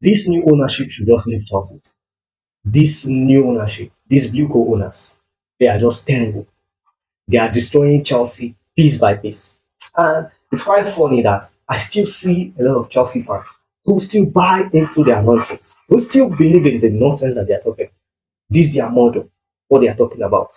This new ownership should just leave Chelsea. This new ownership, these Blueco owners, they are just terrible. They are destroying Chelsea piece by piece. And it's quite funny that I still see a lot of Chelsea fans who still buy into their nonsense, who still believe in the nonsense that they are talking. This is their model, what they are talking about.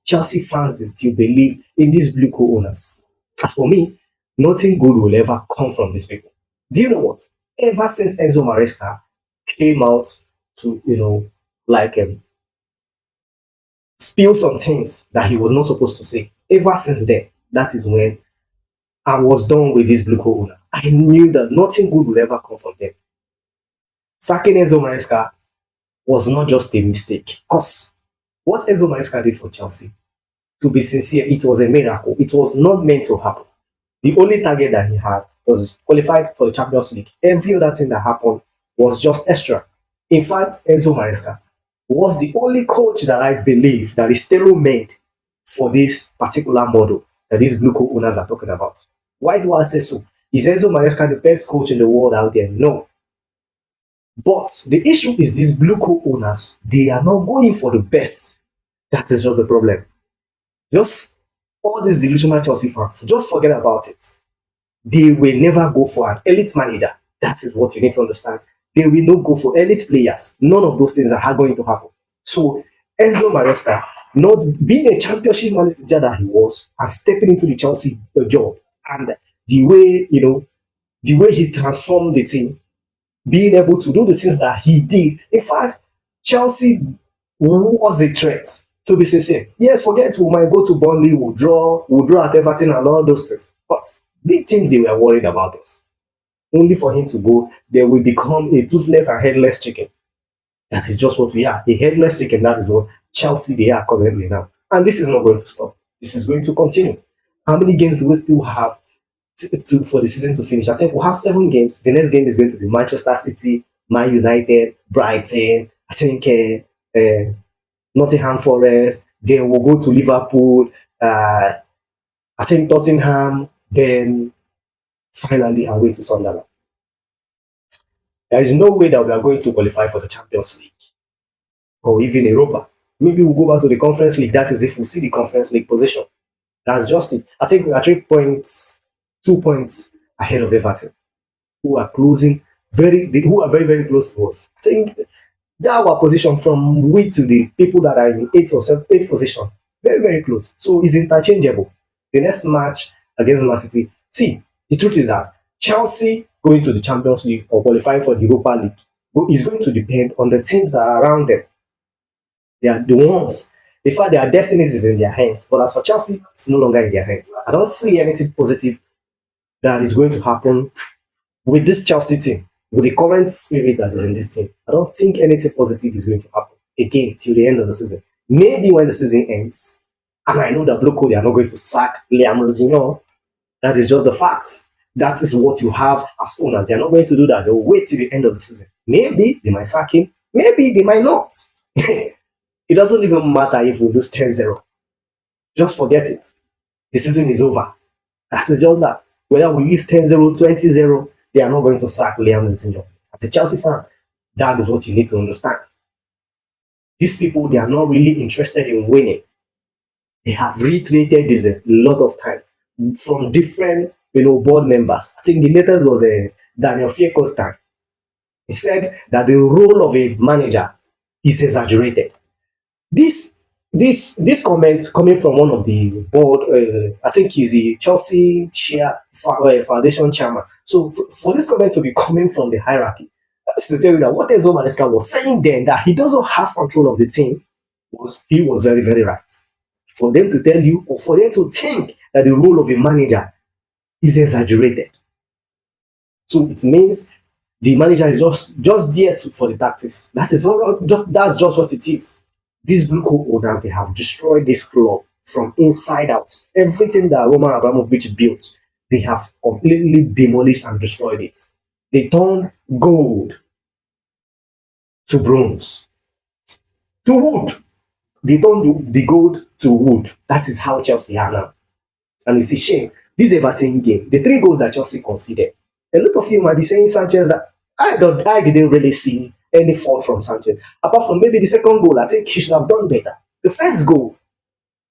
Chelsea fans, they still believe in these Blueco owners. As for me, nothing good will ever come from these people. Do you know what? Ever since Enzo Maresca came out to, like spill some things that he was not supposed to say, ever since then, that is when I was done with this Blueco owner. I knew that nothing good would ever come from them. Sacking Enzo Maresca was not just a mistake. Because what Enzo Maresca did for Chelsea, to be sincere, it was a miracle. It was not meant to happen. The only target that he had was qualified for the Champions League. Every other thing that happened was just extra. In fact, Enzo Maresca was the only coach that I believe that is tailor-made for this particular model that these Blueco owners are talking about. Why do I say so? Is Enzo Maresca the best coach in the world out there? No. But the issue is these Blueco owners, they are not going for the best. That is just the problem. Just all these delusional Chelsea fans, just forget about it. They will never go for an elite manager. That is what you need to understand. They will not go for elite players. None of those things are going to happen. So Enzo Maresca, not being a championship manager that he was, and stepping into the Chelsea job, and the way he transformed the team, being able to do the things that he did. In fact, Chelsea was a threat. To be sincere, yes, forget we might go to Burnley, we'll draw at Everton and all those things. But big things they were worried about us. Only for him to go, they will become a toothless and headless chicken. That is just what we are. A headless chicken, that is what Chelsea they are currently now. And this is not going to stop. This is going to continue. How many games do we still have for the season to finish? I think we'll have 7 games. The next game is going to be Manchester City, Man United, Brighton, I think Nottingham Forest, then we'll go to Liverpool, I think Tottenham, then finally away to Sunderland. There is no way that we are going to qualify for the Champions League or even Europa. Maybe we'll go back to the Conference League. That is if we see the Conference League position. That's just it. I think we are 3 points, 2 points ahead of Everton, who are who are very, very close to us. I think that our position from we to the people that are in eighth position, very, very close. So it's interchangeable. The next match against Man City. See, the truth is that Chelsea going to the Champions League or qualifying for the Europa League is going to depend on the teams that are around them. They are the ones. In fact, their destinies is in their hands. But as for Chelsea, it's no longer in their hands. I don't see anything positive that is going to happen with this Chelsea team, with the current spirit that is in this team. I don't think anything positive is going to happen again till the end of the season. Maybe when the season ends, and I know that Blueco, they are not going to sack Liam Rosinho. That is just the fact. That is what you have as owners. They are not going to do that. They will wait till the end of the season. Maybe they might sack him. Maybe they might not. It doesn't even matter if we lose 10-0. Just forget it. The season is over. That is just that. Whether we lose 10-0, 20-0, they are not going to sack Liam Rosinho. As a Chelsea fan, that is what you need to understand. These people, they are not really interested in winning. They have reiterated this a lot of time from different, board members. I think the latest was Daniel Fiecostan. He said that the role of a manager is exaggerated. This comment coming from one of the board, I think he's the Chelsea Foundation chairman. So for this comment to be coming from the hierarchy, that's to tell you that what Enzo Maresca was saying then, that he doesn't have control of the team, he was very, very right. For them to tell you, or for them to think that the role of a manager is exaggerated. So it means the manager is just there for the tactics. That's just what it is. These Blueco owners, they have destroyed this club from inside out. Everything that Roman Abramovich built, they have completely demolished and destroyed it. They turned gold to bronze, to wood. They turned the gold to wood. That is how Chelsea are now. And it's a shame. This Everton game, the 3 goals that Chelsea conceded, a lot of you might be saying, Sanchez, that I didn't really see any fault from Sanchez. Apart from maybe the second goal, I think he should have done better. The first goal,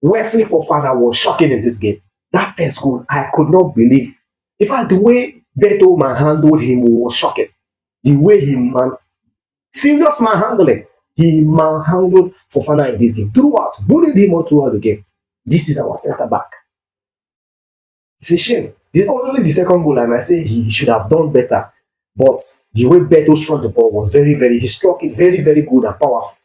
Wesley Fofana was shocking in this game. That first goal, I could not believe. In fact, the way Beto manhandled him was shocking. The way serious manhandling. He manhandled Fofana in this game throughout, bullied him all throughout the game. This is our centre back. It's a shame. It's only the second goal, and I say he should have done better. But the way Beto struck the ball was he struck it very, very good and powerful.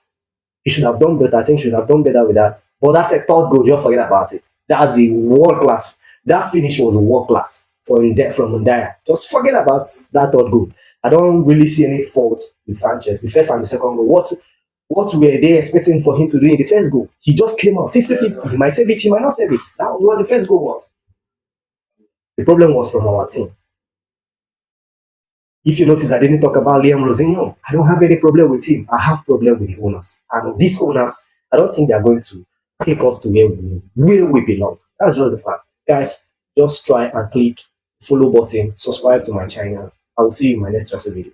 He should have done better. I think he should have done better with that. But that's a third goal. Just forget about it. That's a world class. That finish was a world class from Ndaya. Just forget about that third goal. I don't really see any fault with Sanchez. The first and the second goal. What were they expecting for him to do in the first goal? He just came out 50-50. He might save it, he might not save it. That was what the first goal was. The problem was from our team. If you notice, I didn't talk about Liam Rosinho. I don't have any problem with him. I have problem with the owners. And these owners, I don't think they're going to take us to where we belong. That's just the fact. Guys, just try and click follow button, subscribe to my channel. I will see you in my next Chelsea video.